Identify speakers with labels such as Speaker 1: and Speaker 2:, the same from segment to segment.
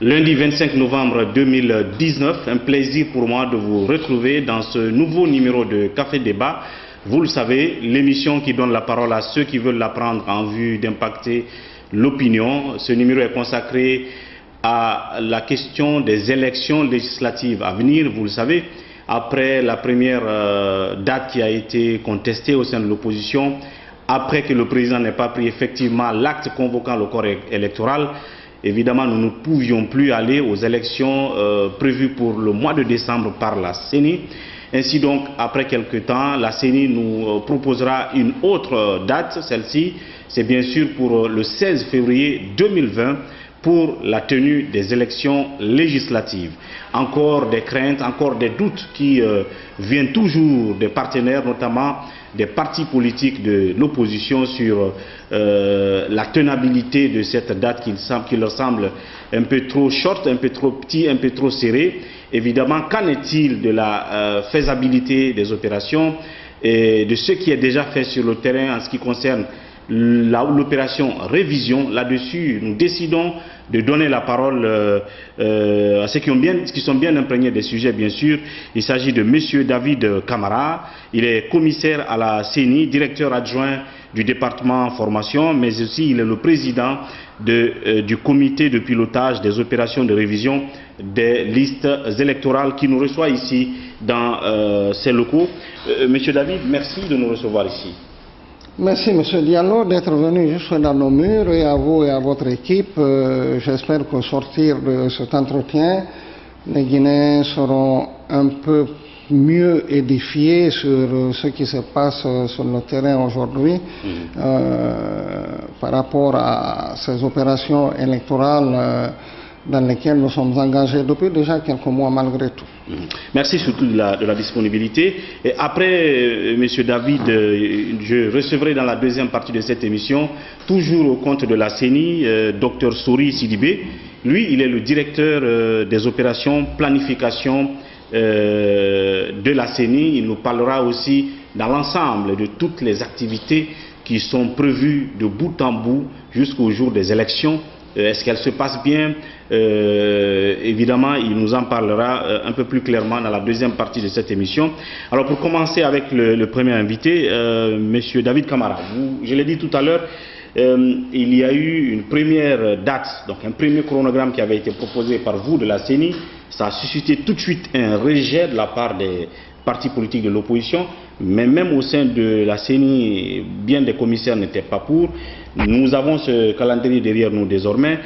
Speaker 1: Lundi 25 novembre 2019, un plaisir pour moi de vous retrouver dans ce nouveau numéro de Café Débat. Vous le savez, l'émission qui donne la parole à ceux qui veulent la prendre en vue d'impacter l'opinion. Ce numéro est consacré à la question des élections législatives à venir. Vous le savez, après la première date qui a été contestée au sein de l'opposition, après que le président n'ait pas pris effectivement l'acte convoquant le corps électoral, évidemment, nous ne pouvions plus aller aux élections prévues pour le mois de décembre par la CENI. Ainsi donc, après quelques temps, la CENI nous proposera une autre date. Celle-ci, c'est bien sûr pour le 16 février 2020 pour la tenue des élections législatives. Encore des craintes, encore des doutes qui viennent toujours des partenaires, notamment des partis politiques de l'opposition sur la tenabilité de cette date qui leur semble un peu trop short, un peu trop petit, un peu trop serré. Évidemment, qu'en est-il de la faisabilité des opérations et de ce qui est déjà fait sur le terrain en ce qui concerne l'opération révision? Là-dessus, nous décidons de donner la parole à ceux qui sont bien imprégnés des sujets, bien sûr. Il s'agit de M. David Camara. Il est commissaire à la CENI, directeur adjoint du département formation, mais aussi il est le président du comité de pilotage des opérations de révision des listes électorales qui nous reçoit ici dans ces locaux. Monsieur David, merci de nous recevoir ici.
Speaker 2: Merci M. Diallo d'être venu jusque dans nos murs, et à vous et à votre équipe. J'espère qu'au sortir de cet entretien, les Guinéens seront un peu mieux édifiés sur ce qui se passe sur le terrain aujourd'hui par rapport à ces opérations électorales dans lesquelles nous sommes engagés depuis déjà quelques mois malgré tout.
Speaker 1: Merci surtout de la disponibilité. Et après, M. David, je recevrai dans la deuxième partie de cette émission, toujours au compte de la CENI, Dr Souri Sidibé. Lui, il est le directeur des opérations planification de la CENI. Il nous parlera aussi dans l'ensemble de toutes les activités qui sont prévues de bout en bout jusqu'au jour des élections. Est-ce qu'elle se passe bien? Évidemment, il nous en parlera un peu plus clairement dans la deuxième partie de cette émission. Alors, pour commencer avec le premier invité, M. David Camara, je l'ai dit tout à l'heure, il y a eu une première date, donc un premier chronogramme qui avait été proposé par vous de la CENI. Ça a suscité tout de suite un rejet de la part des partis politiques de l'opposition, mais même au sein de la CENI, bien des commissaires n'étaient pas pour. Nous avons ce calendrier derrière nous désormais.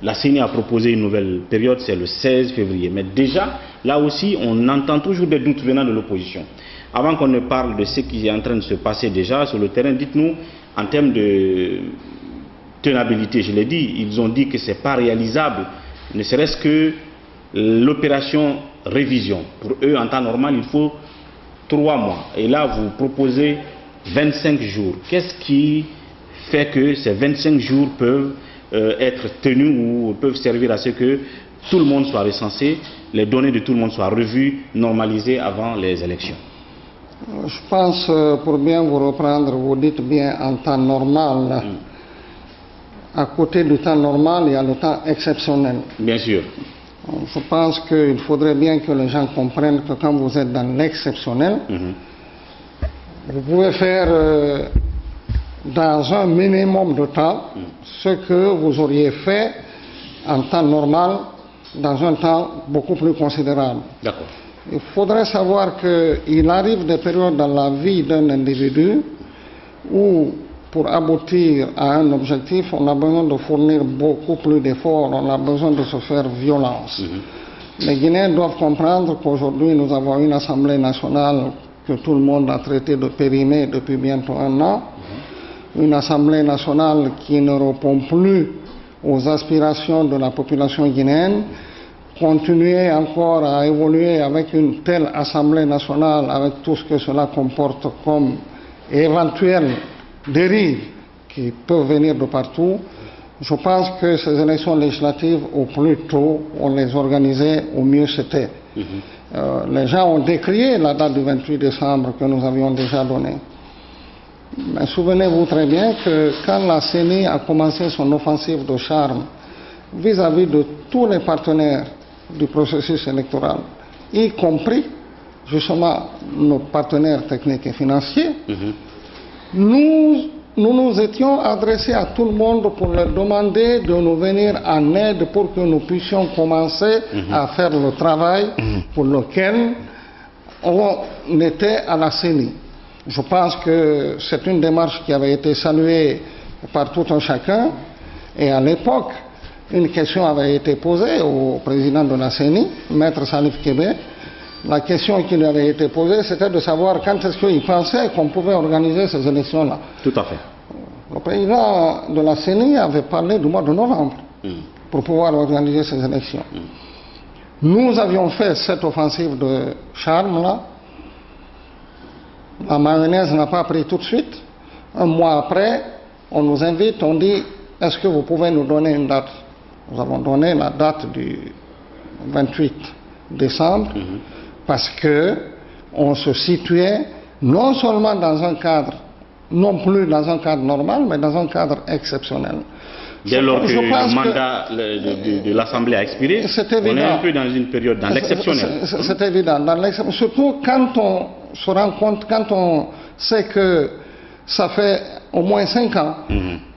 Speaker 1: La CENI a proposé une nouvelle période, c'est le 16 février. Mais déjà, là aussi, on entend toujours des doutes venant de l'opposition. Avant qu'on ne parle de ce qui est en train de se passer déjà sur le terrain, dites-nous, en termes de tenabilité, je l'ai dit, ils ont dit que ce n'est pas réalisable, ne serait-ce que l'opération révision. Pour eux, en temps normal, il faut 3 mois. Et là, vous proposez 25 jours. Qu'est-ce qui fait que ces 25 jours peuvent être tenus ou peuvent servir à ce que tout le monde soit recensé, les données de tout le monde soient revues, normalisées avant les élections?
Speaker 2: Je pense, pour bien vous reprendre, vous dites bien en temps normal. À côté du temps normal, il y a le temps exceptionnel.
Speaker 1: Bien sûr.
Speaker 2: Je pense qu'il faudrait bien que les gens comprennent que quand vous êtes dans l'exceptionnel, vous pouvez faire dans un minimum de temps ce que vous auriez fait en temps normal dans un temps beaucoup plus considérable.
Speaker 1: D'accord.
Speaker 2: Il faudrait savoir qu'il arrive des périodes dans la vie d'un individu où, pour aboutir à un objectif, on a besoin de fournir beaucoup plus d'efforts, on a besoin de se faire violence. Les Guinéens doivent comprendre qu'aujourd'hui, nous avons une Assemblée nationale que tout le monde a traité de périmée depuis bientôt 1 an. Une Assemblée nationale qui ne répond plus aux aspirations de la population guinéenne. Continuer encore à évoluer avec une telle Assemblée nationale, avec tout ce que cela comporte comme éventuelles dérives qui peuvent venir de partout, je pense que ces élections législatives, au plus tôt on les organisait, au mieux c'était. Les gens ont décrié la date du 28 décembre que nous avions déjà donnée. Mais souvenez-vous très bien que quand la CENI a commencé son offensive de charme vis-à-vis de tous les partenaires du processus électoral, y compris justement nos partenaires techniques et financiers, nous nous étions adressés à tout le monde pour leur demander de nous venir en aide pour que nous puissions commencer à faire le travail pour lequel on était à la CENI. Je pense que c'est une démarche qui avait été saluée par tout un chacun, et à l'époque, une question avait été posée au président de la CENI, Maître Salif Kébé. La question qui lui avait été posée, c'était de savoir quand est-ce qu'il pensait qu'on pouvait organiser ces élections-là.
Speaker 1: Tout à fait.
Speaker 2: Le président de la CENI avait parlé du mois de novembre pour pouvoir organiser ces élections. Nous avions fait cette offensive de charme-là. La mayonnaise n'a pas pris tout de suite. Un mois après, on nous invite, on dit, est-ce que vous pouvez nous donner une date? Nous avons donné la date du 28 décembre parce que on se situait non seulement dans un cadre, non plus dans un cadre normal, mais dans un cadre exceptionnel.
Speaker 1: Dès lors que le mandat de l'Assemblée a expiré, on est un peu dans une période, dans l'exceptionnel.
Speaker 2: C'est évident, surtout quand on se rend compte, quand on sait que ça fait au moins 5 ans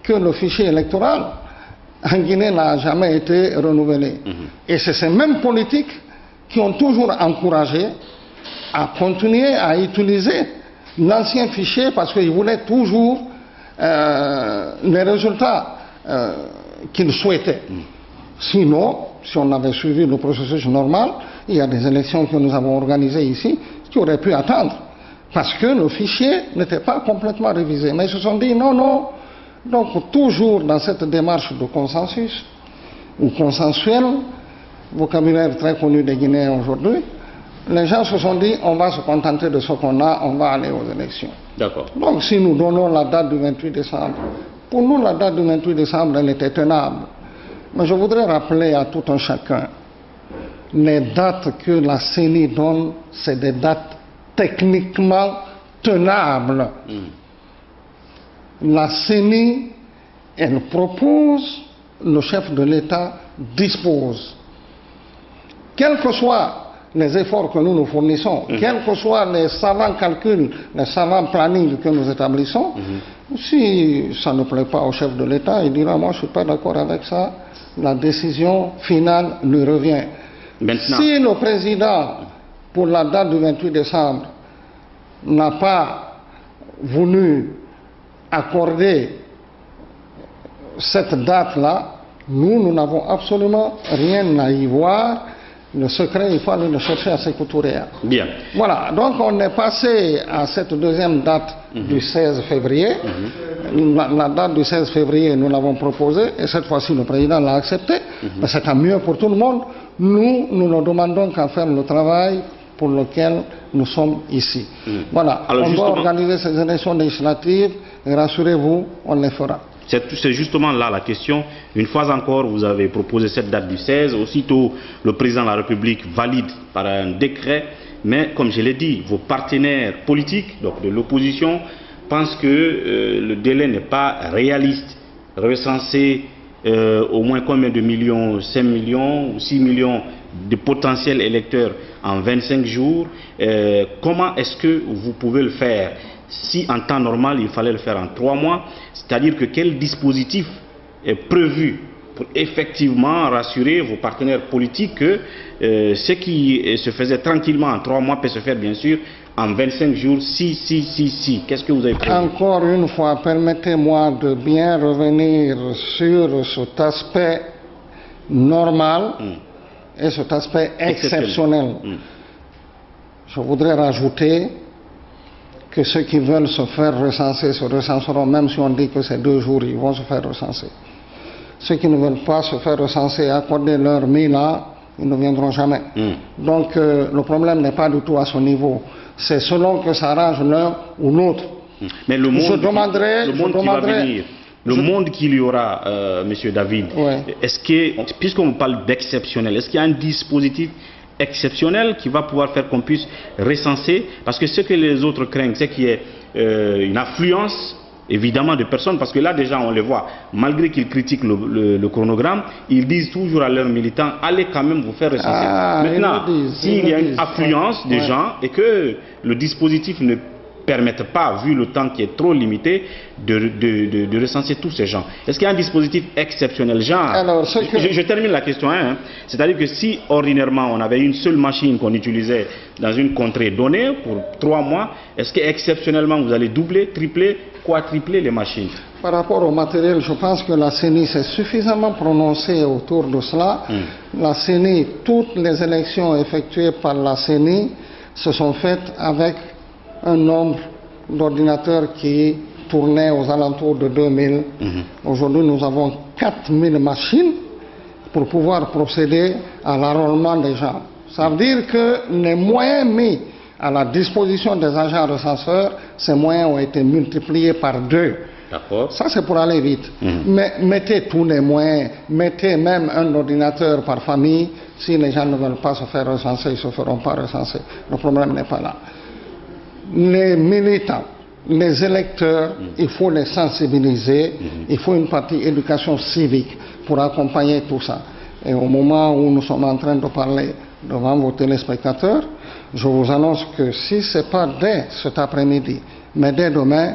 Speaker 2: que le fichier électoral en Guinée n'a jamais été renouvelé. Et c'est ces mêmes politiques qui ont toujours encouragé à continuer à utiliser l'ancien fichier parce qu'ils voulaient toujours les résultats qu'ils souhaitaient. Sinon, si on avait suivi le processus normal, il y a des élections que nous avons organisées ici qui auraient pu attendre parce que le fichier n'était pas complètement révisé. Mais ils se sont dit non, non. Donc toujours dans cette démarche de consensus ou consensuel, vocabulaire très connu des Guinéens aujourd'hui, les gens se sont dit on va se contenter de ce qu'on a, on va aller aux élections.
Speaker 1: D'accord.
Speaker 2: Donc si nous donnons la date du 28 décembre, pour nous la date du 28 décembre elle était tenable. Mais je voudrais rappeler à tout un chacun, les dates que la CENI donne, c'est des dates techniquement tenables. La CENI, elle propose, le chef de l'État dispose. Quels que soient les efforts que nous nous fournissons, quels que soient les savants calculs, les savants plannings que nous établissons, si ça ne plaît pas au chef de l'État, il dira moi je ne suis pas d'accord avec ça, la décision finale lui revient. Maintenant, si le président, pour la date du 28 décembre, n'a pas voulu accorder cette date-là, nous n'avons absolument rien à y voir. Le secret, il faut aller le chercher à Sékou Touré.
Speaker 1: Bien.
Speaker 2: Voilà, donc on est passé à cette deuxième date du 16 février. La date du 16 février, nous l'avons proposée, et cette fois-ci, le président l'a accepté. C'est tant mieux pour tout le monde. Nous ne demandons qu'à faire le travail pour lequel nous sommes ici. Voilà, alors, on doit organiser ces élections législatives, et rassurez-vous, on les fera.
Speaker 1: C'est justement là la question. Une fois encore, vous avez proposé cette date du 16. Aussitôt, le président de la République valide par un décret. Mais comme je l'ai dit, vos partenaires politiques, donc de l'opposition, pensent que le délai n'est pas réaliste. Recenser au moins combien de millions, 5 millions ou 6 millions de potentiels électeurs en 25 jours. Comment est-ce que vous pouvez le faire? Si en temps normal, il fallait le faire en 3 mois, c'est-à-dire que quel dispositif est prévu pour effectivement rassurer vos partenaires politiques que ce qui se faisait tranquillement en 3 mois peut se faire bien sûr en 25 jours, si. Qu'est-ce que vous avez prévu?
Speaker 2: Encore une fois, permettez-moi de bien revenir sur cet aspect normal et cet aspect exceptionnel. Je voudrais rajouter que ceux qui veulent se faire recenser se recenseront, même si on dit que c'est 2 jours, ils vont se faire recenser. Ceux qui ne veulent pas se faire recenser et accorder leur 1000 ans, ils ne viendront jamais. Donc le problème n'est pas du tout à ce niveau. C'est selon que ça arrange l'un ou l'autre.
Speaker 1: Mais le monde qu'il y aura, Monsieur David, est-ce que, puisqu'on parle d'exceptionnel, est-ce qu'il y a un dispositif exceptionnel qui va pouvoir faire qu'on puisse recenser? Parce que ce que les autres craignent, c'est qu'il y ait une affluence évidemment de personnes, parce que là déjà on les voit, malgré qu'ils critiquent le chronogramme, ils disent toujours à leurs militants, allez quand même vous faire recenser. Maintenant, s'il y a une affluence des gens et que le dispositif ne permette pas, vu le temps qui est trop limité, de recenser tous ces gens. Est-ce qu'il y a un dispositif exceptionnel, genre? Alors, je termine la question, hein. C'est-à-dire que si ordinairement on avait une seule machine qu'on utilisait dans une contrée donnée pour 3 mois, est-ce qu'exceptionnellement vous allez doubler, tripler, quadrupler les machines?
Speaker 2: Par rapport au matériel, je pense que la CENI s'est suffisamment prononcée autour de cela. La CENI, toutes les élections effectuées par la CENI se sont faites avec un nombre d'ordinateurs qui tournait aux alentours de 2000. Aujourd'hui, nous avons 4000 machines pour pouvoir procéder à l'enrôlement des gens. Ça veut dire que les moyens mis à la disposition des agents recenseurs, ces moyens ont été multipliés par 2. Ça, c'est pour aller vite. Mais mettez tous les moyens, mettez même un ordinateur par famille. Si les gens ne veulent pas se faire recenser, ils ne se feront pas recenser. Le problème n'est pas là. Les militants, les électeurs, il faut les sensibiliser, il faut une partie éducation civique pour accompagner tout ça. Et au moment où nous sommes en train de parler devant vos téléspectateurs, je vous annonce que si ce n'est pas dès cet après-midi, mais dès demain,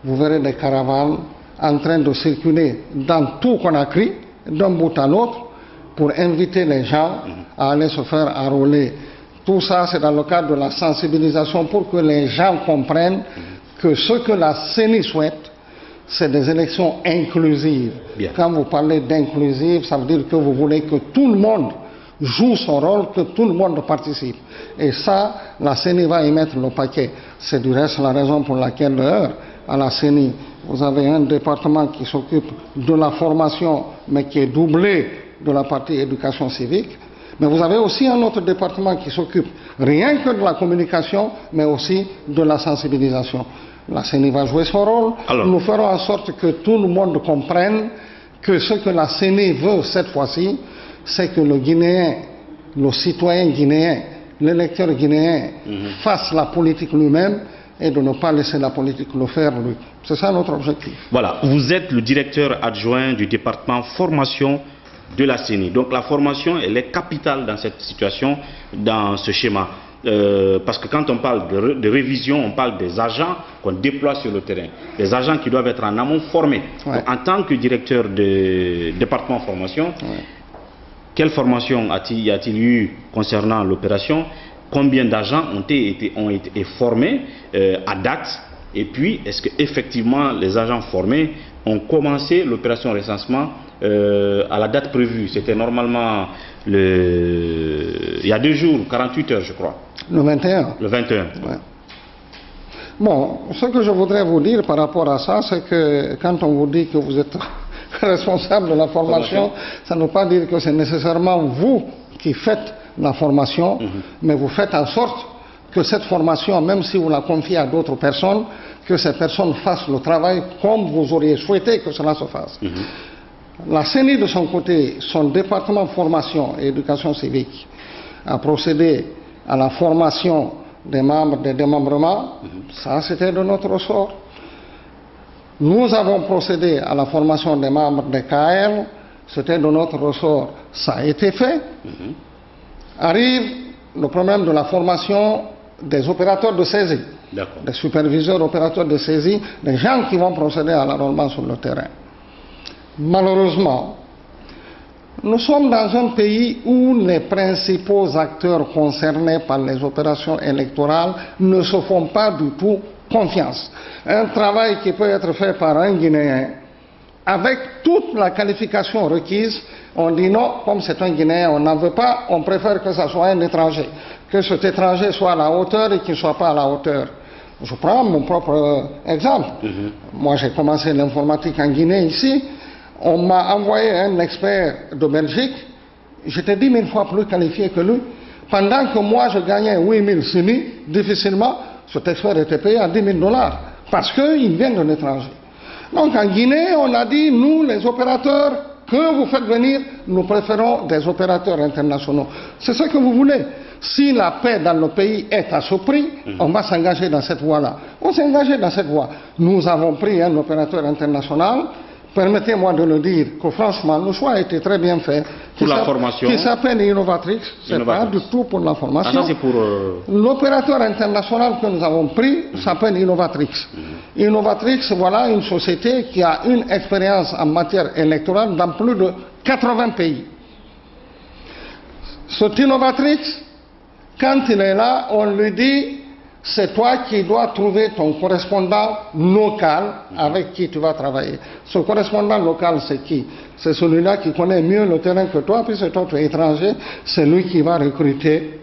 Speaker 2: vous verrez des caravanes en train de circuler dans tout Conakry, d'un bout à l'autre, pour inviter les gens à aller se faire enrôler. Tout ça, c'est dans le cadre de la sensibilisation pour que les gens comprennent que ce que la CENI souhaite, c'est des élections inclusives. Bien. Quand vous parlez d'inclusive, ça veut dire que vous voulez que tout le monde joue son rôle, que tout le monde participe. Et ça, la CENI va y mettre le paquet. C'est du reste la raison pour laquelle, à la CENI, vous avez un département qui s'occupe de la formation, mais qui est doublé de la partie éducation civique. Mais vous avez aussi un autre département qui s'occupe rien que de la communication, mais aussi de la sensibilisation. La CENI va jouer son rôle. Alors, nous ferons en sorte que tout le monde comprenne que ce que la CENI veut cette fois-ci, c'est que le Guinéen, le citoyen guinéen, l'électeur guinéen fasse la politique lui-même et de ne pas laisser la politique le faire lui. C'est ça notre objectif.
Speaker 1: Voilà, vous êtes le directeur adjoint du département formation de la CENI. Donc la formation, elle est capitale dans cette situation, dans ce schéma. Parce que quand on parle de révision, on parle des agents qu'on déploie sur le terrain. Des agents qui doivent être en amont formés. Ouais. Donc, en tant que directeur de département formation, quelle formation y a-t-il eu concernant l'opération? Combien d'agents ont été formés à date? Et puis, est-ce qu'effectivement les agents formés ont commencé l'opération recensement à la date prévue? C'était normalement il y a 2 jours, 48 heures je crois.
Speaker 2: Le 21.
Speaker 1: Le 21.
Speaker 2: Ouais. Bon, ce que je voudrais vous dire par rapport à ça, c'est que quand on vous dit que vous êtes responsable de la formation, ça ne veut pas dire que c'est nécessairement vous qui faites la formation, mais vous faites en sorte que cette formation, même si vous la confiez à d'autres personnes, que ces personnes fassent le travail comme vous auriez souhaité que cela se fasse. La CENI, de son côté, son département formation et éducation civique, a procédé à la formation des membres des démembrements. Ça, c'était de notre ressort. Nous avons procédé à la formation des membres des KL. C'était de notre ressort. Ça a été fait. Arrive le problème de la formation des opérateurs de saisie, des superviseurs opérateurs de saisie, des gens qui vont procéder à l'enrôlement sur le terrain. Malheureusement, nous sommes dans un pays où les principaux acteurs concernés par les opérations électorales ne se font pas du tout confiance. Un travail qui peut être fait par un Guinéen, avec toute la qualification requise, on dit non, comme c'est un Guinéen, on n'en veut pas, on préfère que ce soit un étranger. Que cet étranger soit à la hauteur et qu'il ne soit pas à la hauteur. Je prends mon propre exemple. Moi, j'ai commencé l'informatique en Guinée ici. On m'a envoyé un expert de Belgique. J'étais 10 000 fois plus qualifié que lui. Pendant que moi, je gagnais 8 000 CENI, difficilement, cet expert était payé à 10 000 $. Parce qu'il vient de l'étranger. Donc en Guinée, on a dit, nous, les opérateurs que vous faites venir, nous préférons des opérateurs internationaux. C'est ce que vous voulez. Si la paix dans le pays est à ce prix, on va s'engager dans cette voie-là. On s'est engagé dans cette voie. Nous avons pris un opérateur international. Permettez-moi de le dire que franchement, le choix a été très bien fait.
Speaker 1: Pour la formation.
Speaker 2: Qui s'appelle Innovatrix. C'est pas du tout pour la formation.
Speaker 1: Ah, ça c'est pour...
Speaker 2: L'opérateur international que nous avons pris s'appelle Innovatrix. Innovatrix, voilà une société qui a une expérience en matière électorale dans plus de 80 pays. Cet Innovatrix, quand il est là, on lui dit, c'est toi qui dois trouver ton correspondant local avec qui tu vas travailler. Ce correspondant local, c'est qui? C'est celui-là qui connaît mieux le terrain que toi, puisque toi tu es étranger, c'est lui qui va recruter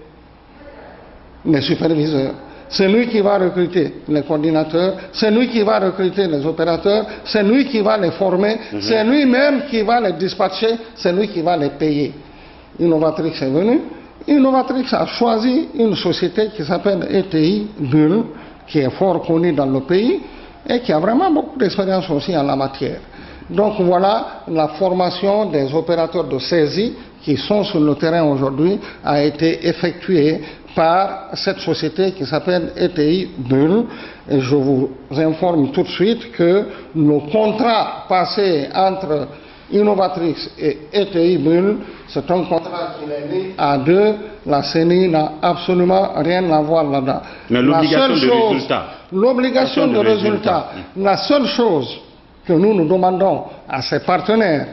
Speaker 2: les superviseurs. C'est lui qui va recruter les coordinateurs, c'est lui qui va recruter les opérateurs, c'est lui qui va les former, c'est lui-même qui va les dispatcher, c'est lui qui va les payer. Innovatrix est venu. Innovatrix a choisi une société qui s'appelle ETI Bull, qui est fort connue dans le pays et qui a vraiment beaucoup d'expérience aussi en la matière. Donc voilà, la formation des opérateurs de saisie qui sont sur le terrain aujourd'hui a été effectuée par cette société qui s'appelle ETI Bull. Et je vous informe tout de suite que le contrat passé entre Innovatrix et ETI Bull, c'est un contrat qui est lié à deux. La CENI n'a absolument rien à voir là-dedans.
Speaker 1: Mais l'obligation de résultat.
Speaker 2: L'obligation de résultat. La seule chose que nous nous demandons à ces partenaires,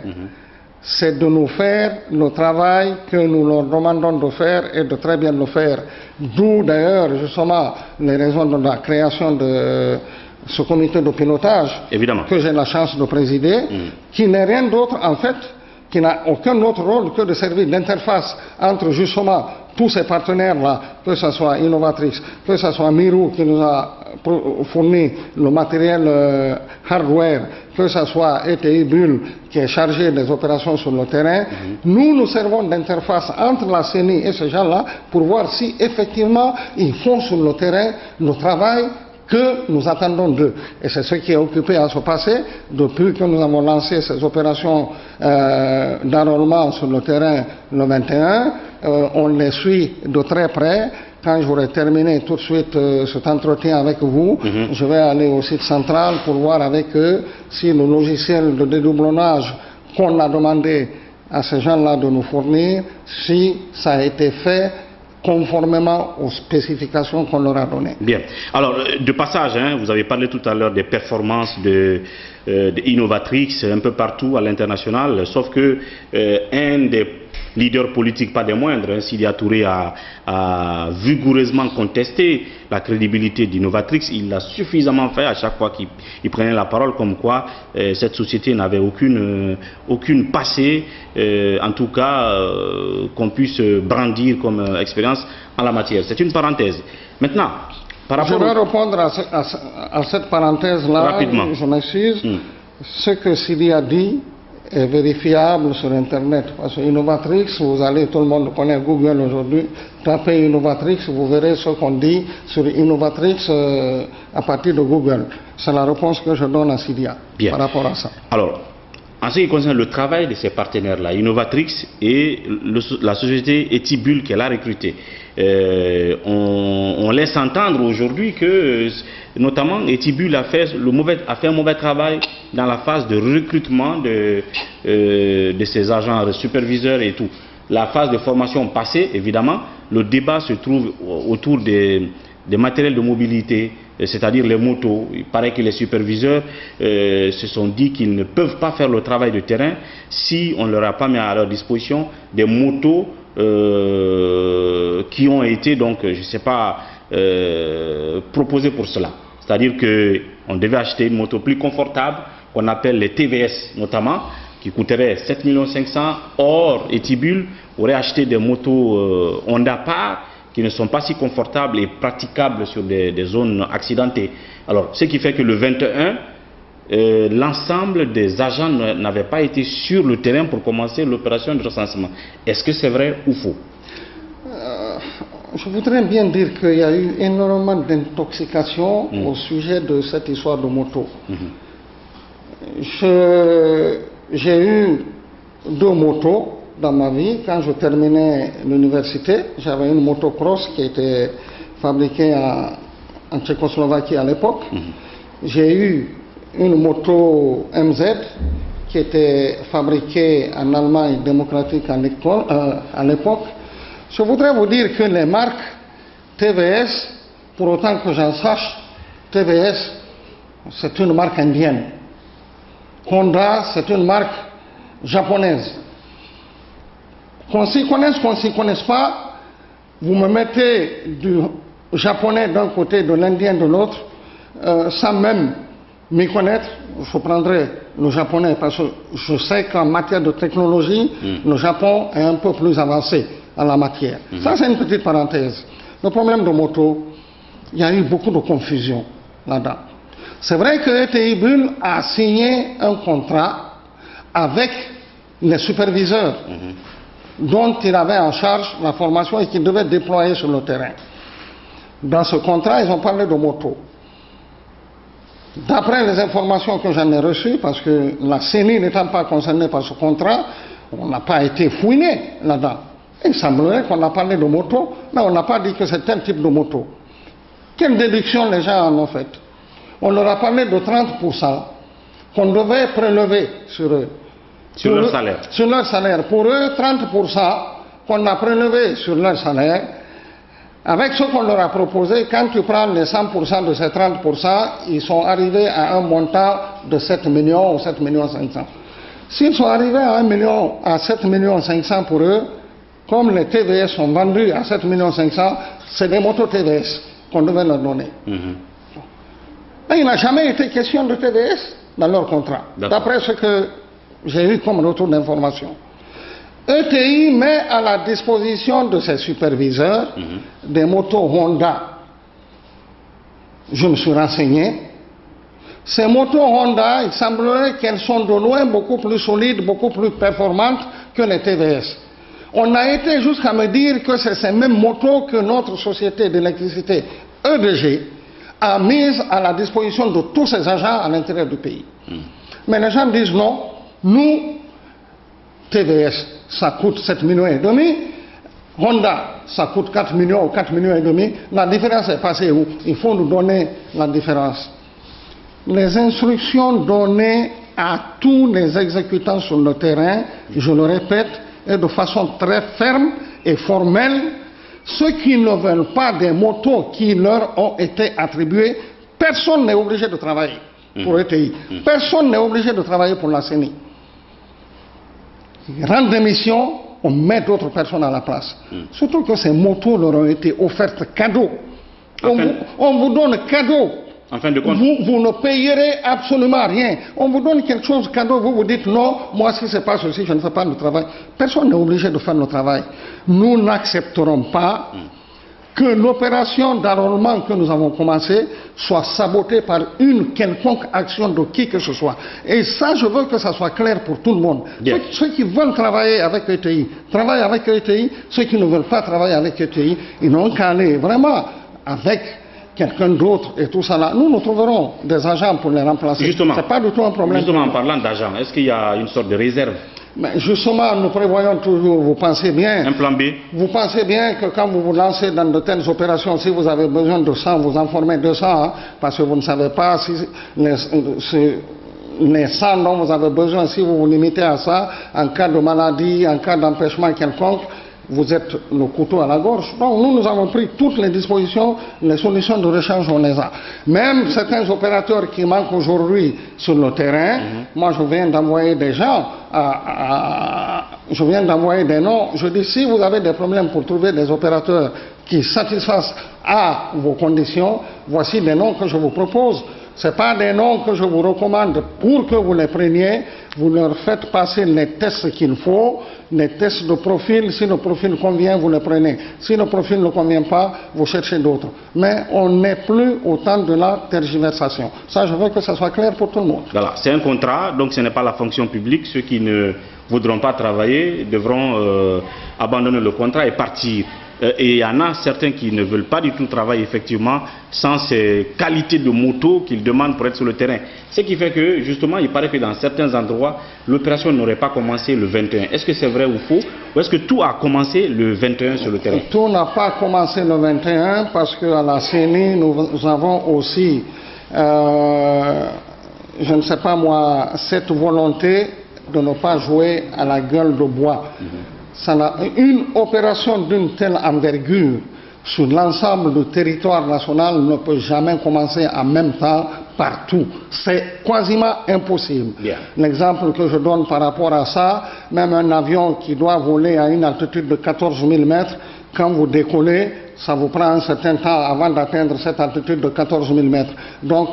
Speaker 2: c'est de nous faire le travail que nous leur demandons de faire et de très bien le faire. D'où d'ailleurs justement les raisons de la création de ce comité de pilotage que j'ai la chance de présider, qui n'est rien d'autre en fait, qui n'a aucun autre rôle que de servir d'interface entre justement tous ces partenaires-là, que ce soit Innovatrix, que ce soit Mirou qui nous a fourni le matériel hardware, que ce soit ETI Bull qui est chargé des opérations sur le terrain. Nous servons d'interface entre la CENI et ces gens-là pour voir si effectivement ils font sur le terrain le travail que nous attendons d'eux. Et c'est ce qui est occupé à se passer depuis que nous avons lancé ces opérations d'enrôlement sur le terrain le 21. On les suit de très près. Quand j'aurai terminé tout de suite cet entretien avec vous, je vais aller au site central pour voir avec eux si le logiciel de dédoublonnage qu'on a demandé à ces gens-là de nous fournir, si ça a été fait conformément aux spécifications qu'on leur a données.
Speaker 1: Bien. Alors, de passage, vous avez parlé tout à l'heure des performances de Innovatrix un peu partout à l'international, sauf que un des leader politique, pas des moindres, Sidya Touré a vigoureusement contesté la crédibilité d'Innovatrix. Il l'a suffisamment fait à chaque fois qu'il prenait la parole, comme quoi cette société n'avait aucune passée, en tout cas qu'on puisse brandir comme expérience en la matière. C'est une parenthèse. Maintenant, par rapport...
Speaker 2: Je vais répondre à cette parenthèse-là.
Speaker 1: Rapidement.
Speaker 2: Je m'excuse. Ce que Sidya a dit est vérifiable sur Internet. Parce que Innovatrix, vous allez, tout le monde connaît Google aujourd'hui, tapez Innovatrix, vous verrez ce qu'on dit sur Innovatrix à partir de Google. C'est la réponse que je donne à Sidya par rapport à ça.
Speaker 1: Alors, en ce qui concerne le travail de ces partenaires-là, Innovatrix et la société ETI Bull qu'elle a recrutée, on laisse entendre aujourd'hui que, notamment, ETI Bull a fait un mauvais travail dans la phase de recrutement de ses agents superviseurs et tout. La phase de formation passée, évidemment, le débat se trouve autour des matériels de mobilité, c'est-à-dire les motos. Il paraît que les superviseurs se sont dit qu'ils ne peuvent pas faire le travail de terrain si on ne leur a pas mis à leur disposition des motos qui ont été, donc, je ne sais pas, proposées pour cela. C'est-à-dire qu'on devait acheter une moto plus confortable, qu'on appelle les TVS notamment, qui coûterait 7 500 000. Or, ETI Bull aurait acheté des motos Honda Par qui ne sont pas si confortables et praticables sur des zones accidentées. Alors, ce qui fait que le 21, l'ensemble des agents n'avaient pas été sur le terrain pour commencer l'opération de recensement. Est-ce que c'est vrai ou faux?
Speaker 2: Je voudrais bien dire qu'il y a eu énormément d'intoxication au sujet de cette histoire de moto. J'ai eu 2 motos dans ma vie. Quand je terminais l'université, j'avais une moto cross qui était fabriquée en Tchécoslovaquie à l'époque. J'ai eu une moto MZ qui était fabriquée en Allemagne démocratique à l'époque. Je voudrais vous dire que les marques TVS, pour autant que j'en sache, TVS, c'est une marque indienne. Honda, c'est une marque japonaise. Qu'on s'y connaisse, qu'on ne s'y connaisse pas, vous me mettez du japonais d'un côté, de l'indien de l'autre, sans même m'y connaître, je prendrai le japonais parce que je sais qu'en matière de technologie, le Japon est un peu plus avancé en la matière. Ça, c'est une petite parenthèse. Le problème de moto, il y a eu beaucoup de confusion là-dedans. C'est vrai que ETI Bull a signé un contrat avec les superviseurs dont il avait en charge la formation et qu'il devait déployer sur le terrain. Dans ce contrat, ils ont parlé de moto. D'après les informations que j'en ai reçues, parce que la CENI n'étant pas concernée par ce contrat, on n'a pas été fouiné là-dedans. Il semblerait qu'on a parlé de moto, mais on n'a pas dit que c'est tel type de moto. Quelle déduction les gens en ont fait? On leur a parlé de 30% qu'on devait prélever sur eux.
Speaker 1: Sur leur salaire.
Speaker 2: Sur leur salaire. Pour eux, 30% qu'on a prélevé sur leur salaire. Avec ce qu'on leur a proposé, quand tu prends les 100% de ces 30%, ils sont arrivés à un montant de 7 millions ou 7 millions 500. S'ils sont arrivés à 7 millions 500 pour eux, comme les TVS sont vendus à 7 millions 500, c'est des motos TVS qu'on devait leur donner. Et il n'a jamais été question de TVS dans leur contrat, d'après ce que j'ai eu comme retour d'information. ETI met à la disposition de ses superviseurs des motos Honda. Je me suis renseigné. Ces motos Honda, il semblerait qu'elles sont de loin beaucoup plus solides, beaucoup plus performantes que les TVS. On a été jusqu'à me dire que c'est ces mêmes motos que notre société d'électricité, EDG, a mises à la disposition de tous ses agents à l'intérieur du pays. Mais les gens disent non, nous, TVS, ça coûte 7,5 millions. Honda, ça coûte 4 millions ou 4,5 millions. La différence est passée où? Il faut nous donner la différence. Les instructions données à tous les exécutants sur le terrain, je le répète, et de façon très ferme et formelle, ceux qui ne veulent pas des motos qui leur ont été attribuées, personne n'est obligé de travailler pour ETI. Personne n'est obligé de travailler pour la CENI. Rendre démission, on met d'autres personnes à la place. Surtout que ces motos leur ont été offertes cadeau. On vous donne cadeau.
Speaker 1: En fin de compte,
Speaker 2: vous ne payerez absolument rien. On vous donne quelque chose cadeau, vous vous dites non, moi si ce n'est pas ceci, je ne fais pas le travail. Personne n'est obligé de faire le travail. Nous n'accepterons pas que l'opération d'enrôlement que nous avons commencée soit sabotée par une quelconque action de qui que ce soit. Et ça, je veux que ça soit clair pour tout le monde. Ceux qui veulent travailler avec ETI, travaillent avec ETI. Ceux qui ne veulent pas travailler avec ETI, ils n'ont qu'à aller vraiment avec quelqu'un d'autre et tout ça là. Nous trouverons des agents pour les remplacer.
Speaker 1: Justement,
Speaker 2: c'est pas du tout un problème.
Speaker 1: Justement, en parlant d'agents, est-ce qu'il y a une sorte de réserve?
Speaker 2: Mais justement, nous prévoyons toujours, vous pensez bien...
Speaker 1: Un plan B? Vous
Speaker 2: pensez bien que quand vous vous lancez dans de telles opérations, si vous avez besoin de sang, vous en formez 200, hein, parce que vous ne savez pas si les sangs dont vous avez besoin, si vous vous limitez à ça, en cas de maladie, en cas d'empêchement quelconque, vous êtes le couteau à la gorge. Donc nous avons pris toutes les dispositions, les solutions de rechange, on les a. Même certains opérateurs qui manquent aujourd'hui sur le terrain, moi je viens d'envoyer des gens, je viens d'envoyer des noms. Je dis, si vous avez des problèmes pour trouver des opérateurs qui satisfassent à vos conditions, voici des noms que je vous propose. Ce n'est pas des noms que je vous recommande pour que vous les preniez. Vous leur faites passer les tests qu'il faut, les tests de profil. Si le profil convient, vous le prenez. Si le profil ne convient pas, vous cherchez d'autres. Mais on n'est plus au temps de la tergiversation. Ça, je veux que ça soit clair pour tout le monde.
Speaker 1: Voilà, c'est un contrat, donc ce n'est pas la fonction publique. Ceux qui ne voudront pas travailler devront abandonner le contrat et partir. et il y en a certains qui ne veulent pas du tout travailler effectivement sans ces qualités de moto qu'ils demandent pour être sur le terrain. Ce qui fait que justement il paraît que dans certains endroits l'opération n'aurait pas commencé le 21. Est-ce que c'est vrai ou faux? Ou est-ce que tout a commencé le 21 sur le terrain?
Speaker 2: Tout n'a pas commencé le 21 parce qu'à la CENI nous avons aussi, je ne sais pas moi, cette volonté de ne pas jouer à la gueule de bois. Une opération d'une telle envergure sur l'ensemble du territoire national ne peut jamais commencer en même temps partout. C'est quasiment impossible. L'exemple que je donne par rapport à ça, même un avion qui doit voler à une altitude de 14 000 mètres, quand vous décollez, ça vous prend un certain temps avant d'atteindre cette altitude de 14 000 mètres. Donc,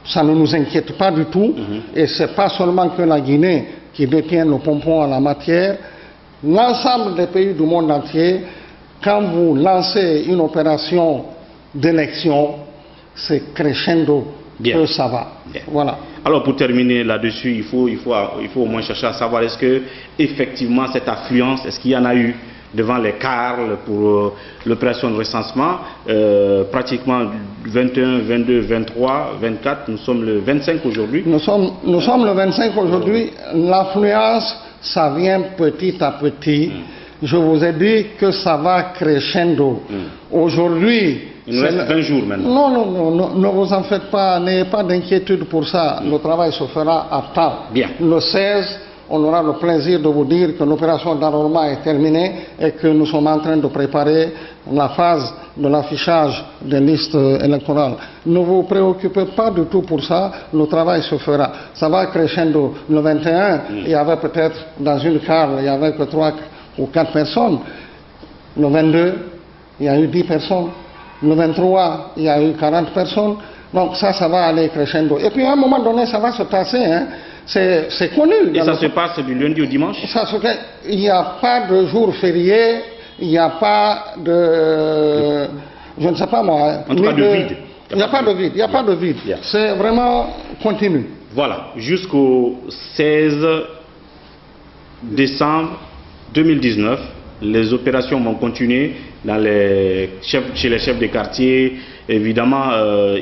Speaker 2: ça ne nous inquiète pas du tout. Et ce n'est pas seulement que la Guinée qui détient le pompon en la matière. L'ensemble des pays du monde entier, quand vous lancez une opération d'élection, c'est crescendo que ça va. Voilà.
Speaker 1: Alors pour terminer là-dessus, il faut au moins chercher à savoir est-ce que effectivement cette affluence, est-ce qu'il y en a eu devant les CARL pour l'opération de recensement, pratiquement 21, 22, 23, 24, nous sommes le 25 aujourd'hui.
Speaker 2: Nous sommes le 25 aujourd'hui, l'affluence, ça vient petit à petit. Je vous ai dit que ça va crescendo. Aujourd'hui...
Speaker 1: Il nous reste 20 jours maintenant.
Speaker 2: Non, ne vous en faites pas, n'ayez pas d'inquiétude pour ça. Le travail se fera à temps. Le 16, on aura le plaisir de vous dire que l'opération d'enrôlement est terminée et que nous sommes en train de préparer la phase de l'affichage des listes électorales. Ne vous préoccupez pas du tout pour ça, le travail se fera. Ça va crescendo. Le 21, il y avait peut-être dans une carte, il y avait que 3 ou 4 personnes. Le 22, il y a eu 10 personnes. Le 23, il y a eu 40 personnes. Donc ça va aller crescendo. Et puis à un moment donné, ça va se tasser. Hein. C'est connu.
Speaker 1: Et ça se passe du lundi au dimanche?
Speaker 2: Il n'y a pas de jour férié, il n'y a pas de... Je ne sais pas moi.
Speaker 1: En tout cas de vide.
Speaker 2: Il n'y a pas de vide. Il n'y a pas de vide. C'est vraiment continu.
Speaker 1: Voilà. Jusqu'au 16 décembre 2019, les opérations vont continuer chez les chefs de quartier, évidemment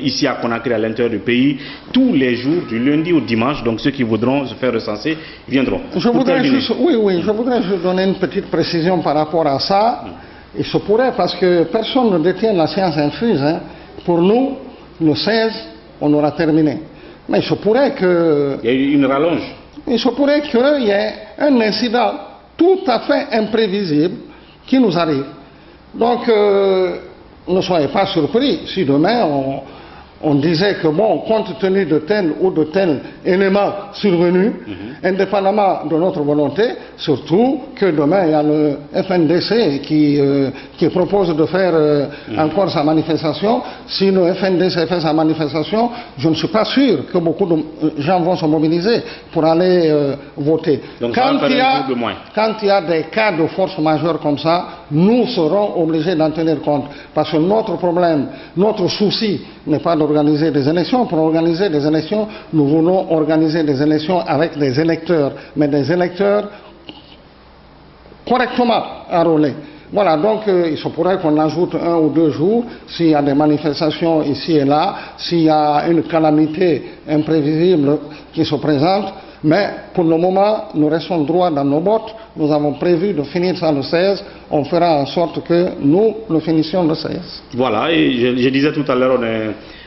Speaker 1: ici à Conakry, à l'intérieur du pays, tous les jours, du lundi au dimanche. Donc ceux qui voudront se faire recenser viendront.
Speaker 2: Je voudrais juste donner une petite précision par rapport à ça. Il se pourrait, parce que personne ne détient la science infuse. Hein. Pour nous, le 16, on aura terminé. Mais il se pourrait que...
Speaker 1: Il y a eu une rallonge.
Speaker 2: Il se pourrait qu'il y ait un incident tout à fait imprévisible qui nous arrive. Donc, ne soyez pas surpris si demain on disait que, bon, compte tenu de tel ou de tel élément survenu, indépendamment de notre volonté, surtout que demain il y a le FNDC qui propose de faire encore sa manifestation. Si le FNDC fait sa manifestation, je ne suis pas sûr que beaucoup de gens vont se mobiliser pour aller voter.
Speaker 1: Donc,
Speaker 2: quand il y a des cas de force majeure comme ça, nous serons obligés d'en tenir compte. Parce que notre problème, notre souci n'est pas d'organiser des élections. Pour organiser des élections, nous voulons organiser des élections avec des électeurs, mais des électeurs correctement enrôlés. Voilà, donc il se pourrait qu'on ajoute 1 ou 2 jours s'il y a des manifestations ici et là, s'il y a une calamité imprévisible qui se présente. Mais pour le moment, nous restons droit dans nos bottes. Nous avons prévu de finir ça le 16. On fera en sorte que nous le finissions le 16.
Speaker 1: Voilà, et je disais tout à l'heure,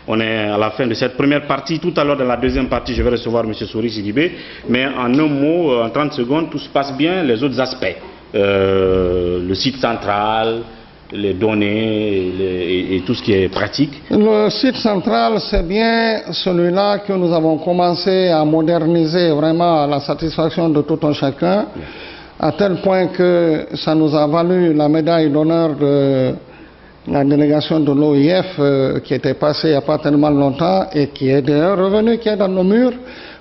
Speaker 1: on est à la fin de cette première partie. Tout à l'heure, dans la deuxième partie, je vais recevoir M. Souri Sidibé. Mais en un mot, en 30 secondes, tout se passe bien. Les autres aspects, le site central, les données et tout ce qui est pratique.
Speaker 2: Le site central, c'est bien celui-là que nous avons commencé à moderniser vraiment à la satisfaction de tout un chacun, à tel point que ça nous a valu la médaille d'honneur de la délégation de l'OIF qui était passée il n'y a pas tellement longtemps et qui est d'ailleurs revenue, qui est dans nos murs,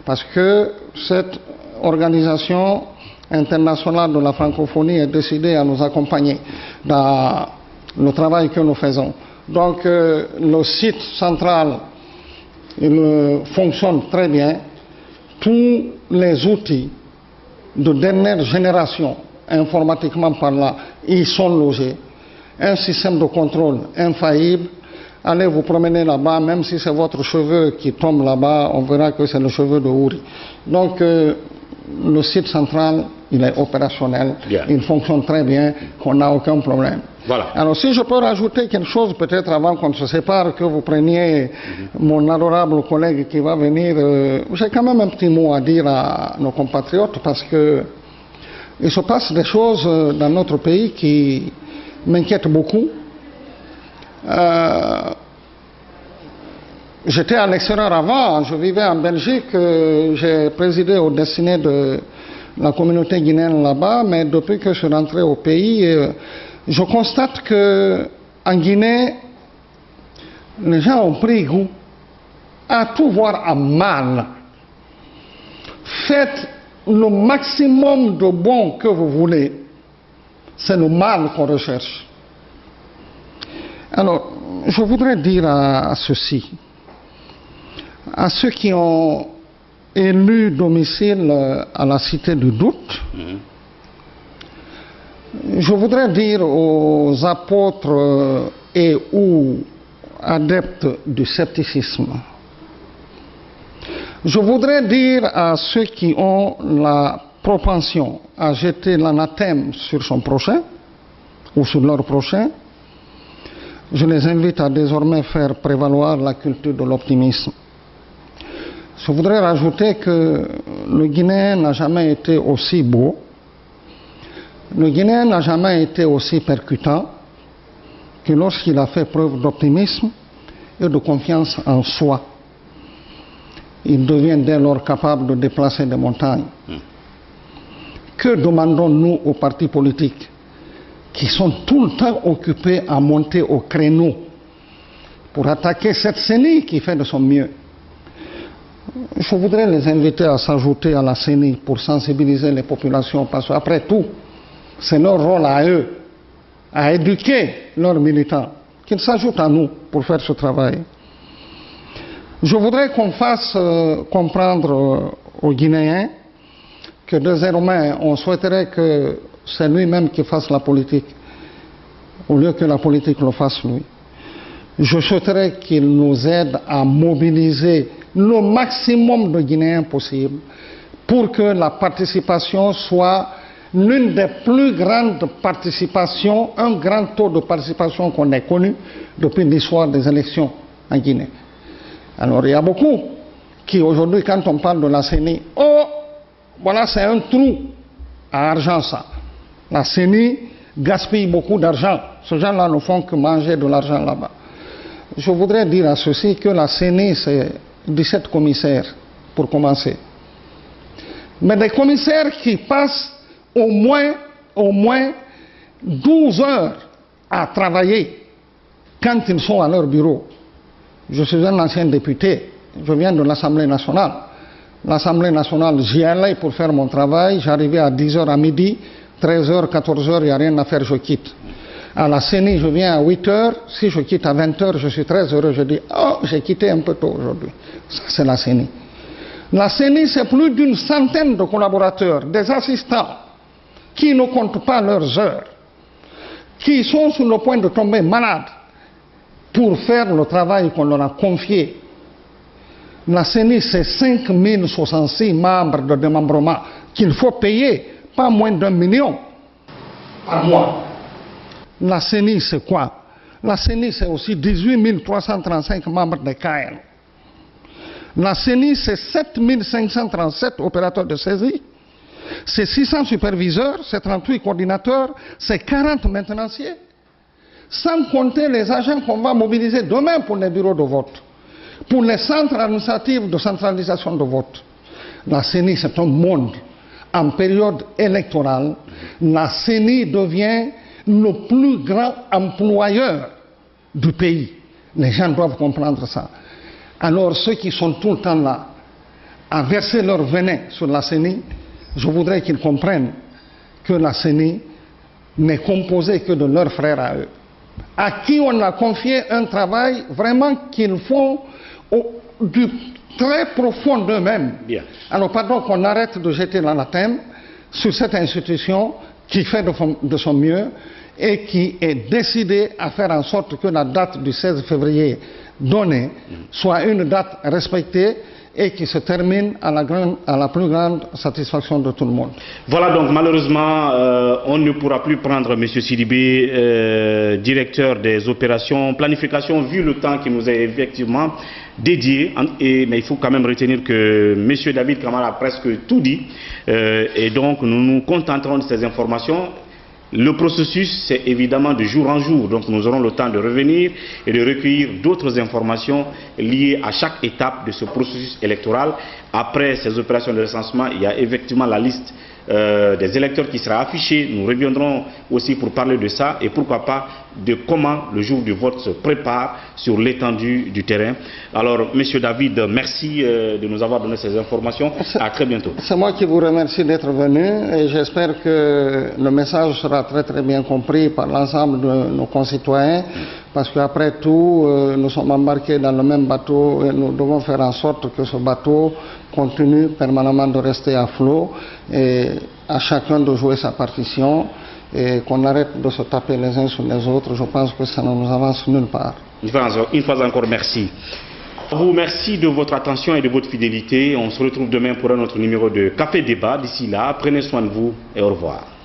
Speaker 2: parce que cette organisation internationale de la francophonie est décidée à nous accompagner dans le travail que nous faisons. Donc le site central il fonctionne très bien. Tous les outils de dernière génération, informatiquement parlant, ils sont logés. un système de contrôle infaillible. Allez vous promener là-bas, même si c'est votre cheveu qui tombe là-bas, on verra que c'est le cheveu de Ouri. Donc, le site central, il est opérationnel, il fonctionne très bien, on n'a aucun problème.
Speaker 1: Voilà.
Speaker 2: Alors, si je peux rajouter quelque chose, peut-être avant qu'on se sépare, que vous preniez mon adorable collègue qui va venir, j'ai quand même un petit mot à dire à nos compatriotes, parce que il se passe des choses dans notre pays qui m'inquiètent beaucoup. J'étais à l'extérieur avant, je vivais en Belgique, j'ai présidé aux destinées de la communauté guinéenne là-bas, mais depuis que je suis rentré au pays, je constate que en Guinée, les gens ont pris goût à tout voir en mal. Faites le maximum de bon que vous voulez, c'est le mal qu'on recherche. Alors, je voudrais dire à ceux-ci, à ceux qui ont élu domicile à la Cité du Doute, je voudrais dire aux apôtres et ou adeptes du scepticisme, je voudrais dire à ceux qui ont la propension à jeter l'anathème sur son prochain ou sur leur prochain, je les invite à désormais faire prévaloir la culture de l'optimisme. Je voudrais rajouter que le Guinéen n'a jamais été aussi beau, le Guinéen n'a jamais été aussi percutant que lorsqu'il a fait preuve d'optimisme et de confiance en soi. Il devient dès lors capable de déplacer des montagnes. Que demandons-nous aux partis politiques qui sont tout le temps occupés à monter au créneau pour attaquer cette CENI qui fait de son mieux? Je voudrais les inviter à s'ajouter à la CENI pour sensibiliser les populations, parce qu'après tout, c'est leur rôle à eux, à éduquer leurs militants, qu'ils s'ajoutent à nous pour faire ce travail. Je voudrais qu'on fasse comprendre aux Guinéens que désormais, on souhaiterait que c'est lui-même qui fasse la politique, au lieu que la politique le fasse lui. Je souhaiterais qu'il nous aide à mobiliser le maximum de Guinéens possible pour que la participation soit l'une des plus grandes participations, un grand taux de participation qu'on ait connu depuis l'histoire des élections en Guinée. Alors il y a beaucoup qui aujourd'hui, quand on parle de la CENI, oh, voilà, c'est un trou à argent ça. La CENI gaspille beaucoup d'argent. Ces gens-là ne font que manger de l'argent là-bas. Je voudrais dire à ceux-ci que la CENI, c'est 17 commissaires, pour commencer. Mais des commissaires qui passent au moins 12 heures à travailler quand ils sont à leur bureau. Je suis un ancien député, je viens de l'Assemblée nationale. L'Assemblée nationale, j'y allais pour faire mon travail, j'arrivais à 10h à midi, 13h, 14h, il n'y a rien à faire, je quitte. À la CENI, je viens à 8h, si je quitte à 20h, je suis très heureux, je dis, oh, j'ai quitté un peu tôt aujourd'hui. Ça, c'est la CENI. La CENI, c'est plus d'une centaine de collaborateurs, des assistants, qui ne comptent pas leurs heures, qui sont sur le point de tomber malades pour faire le travail qu'on leur a confié. La CENI, c'est 5066 membres de démembrement qu'il faut payer, pas moins d'1 million par mois. La CENI, c'est quoi? La CENI, c'est aussi 18 335 membres de KL. La CENI, c'est 7 537 opérateurs de saisie, c'est 600 superviseurs, c'est 38 coordinateurs, c'est 40 maintenanciers, sans compter les agents qu'on va mobiliser demain pour les bureaux de vote, pour les centres administratifs de centralisation de vote. La CENI, c'est un monde. En période électorale, la CENI devient le plus grand employeur du pays. Les gens doivent comprendre ça. Alors ceux qui sont tout le temps là à verser leur venin sur la CENI, je voudrais qu'ils comprennent que la CENI n'est composée que de leurs frères à eux, à qui on a confié un travail vraiment qu'ils font du très profond d'eux-mêmes. Alors pardon qu'on arrête de jeter l'anathème sur cette institution qui fait de son mieux et qui est décidé à faire en sorte que la date du 16 février donnée soit une date respectée et qui se termine à la plus grande satisfaction de tout le monde.
Speaker 1: Voilà, donc malheureusement, on ne pourra plus prendre M. Sidibé, directeur des opérations planification, vu le temps qui nous est effectivement dédié. Mais il faut quand même retenir que M. David Camara a presque tout dit. Et donc, nous nous contenterons de ces informations. Le processus, c'est évidemment de jour en jour, donc nous aurons le temps de revenir et de recueillir d'autres informations liées à chaque étape de ce processus électoral. Après ces opérations de recensement, il y a effectivement la liste des électeurs qui sera affichée. Nous reviendrons aussi pour parler de ça et pourquoi pas de comment le jour du vote se prépare sur l'étendue du terrain. Alors, Monsieur David, merci de nous avoir donné ces informations. À très bientôt.
Speaker 2: C'est moi qui vous remercie d'être venu et j'espère que le message sera très bien compris par l'ensemble de nos concitoyens parce qu'après tout, nous sommes embarqués dans le même bateau et nous devons faire en sorte que ce bateau continue permanemment de rester à flot et à chacun de jouer sa partition et qu'on arrête de se taper les uns sur les autres. Je pense que ça ne nous avance nulle part.
Speaker 1: Une fois encore, merci. Vous, merci de votre attention et de votre fidélité. On se retrouve demain pour un autre numéro de Café Débat. D'ici là, prenez soin de vous et au revoir.